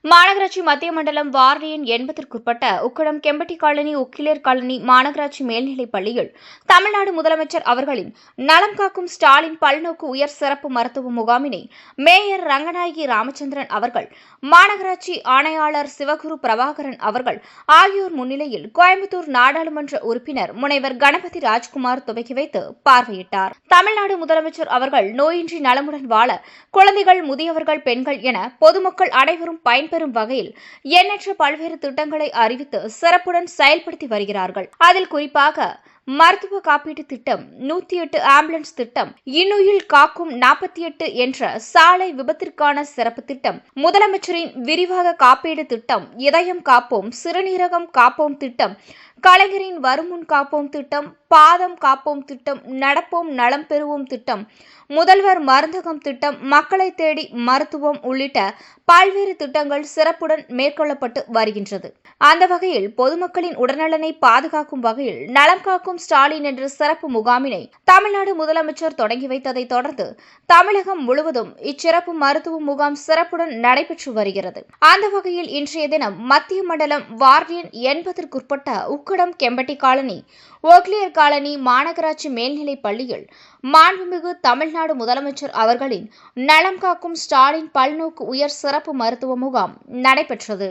மாநகராட்சி மத்திய மண்டலம் வார்டு எண் 80ற்குட்பட்ட உக்கடம் கெம்பட்டி காலனி, உக்கிலேர் காலனி மாநகராட்சி மேல்நிலைப் பள்ளியில் தமிழ்நாடு முதலமைச்சர் அவர்களின் நலம் காக்கும் ஸ்டாலின் பல்நோக்கு உயர் சிறப்பு மருத்துவ முகாமினை மேயர் ரங்கநாயகி ராமச்சந்திரன் அவர்கள், மாநகராட்சி ஆணையாளர் சிவகுரு பிரபாகரன் அவர்கள் ஆகியோர் முன்னிலையில் கோயம்புத்தூர் நாடாளுமன்ற உறுப்பினர் முனைவர் கணபதி ராஜ்குமார் துவக்கி வைத்து பார்வையிட்டார். தமிழ்நாடு முதலமைச்சர் அவர்கள் நோயின்றி நலமுடன் வாழ குழந்தைகள், முதியவர்கள், பெண்கள் என பொதுமக்கள் அனைவரும் பயன்பெறும் வகையில் எண்ணற்ற பல்வேறு திட்டங்களை அறிவித்து சிறப்புடன் செயல்படுத்தி வருகிறார்கள். அதில் குறிப்பாக மருத்துவ காப்பீட்டு திட்டம், 108 ஆம்புலன்ஸ் திட்டம், இன்னுயிர் காக்கும் 48 என்ற சாலை விபத்திற்கான சிறப்பு திட்டம், முதலமைச்சரின் விரிவாக காப்பீடு திட்டம், இதயம் காப்போம், சிறுநீரகம் காப்போம் திட்டம், கலைஞரின் வருமுன் காப்போம் திட்டம், பாதம் காப்போம் திட்டம், நடப்போம் நலம் பெறுவோம் திட்டம், முதல்வர் மருந்தகம் திட்டம், மக்களை தேடி மருத்துவம் உள்ளிட்ட பல்வேறு திட்டங்கள் சிறப்புடன் மேற்கொள்ளப்பட்டு வருகின்றது. அந்த வகையில் பொதுமக்களின் உடல்நலனை பாதுகாக்கும் வகையில் நலம் காக்கும் ஸ்டாலின் என்ற சிறப்பு முகாமினை தமிழ்நாடு முதலமைச்சர் தொடங்கி வைத்ததை தொடர்ந்து தமிழகம் முழுவதும் இச்சிறப்பு மருத்துவ முகாம் சிறப்புடன் நடைபெற்று வருகிறது. அந்த வகையில் இன்றைய தினம் மத்திய மண்டலம் வார்டு எண் 80ற்குட்பட்ட உக்கடம் கெம்பட்டி காலனி, ஓக்லியர் காலனி மாநகராட்சி மேல்நிலைப் பள்ளியில் மாண்புமிகு தமிழ்நாடு முதலமைச்சர் அவர்களின் நலம் காக்கும் ஸ்டாலின் பல்நோக்கு உயர் சிறப்பு மருத்துவ முகாம் நடைபெற்றது.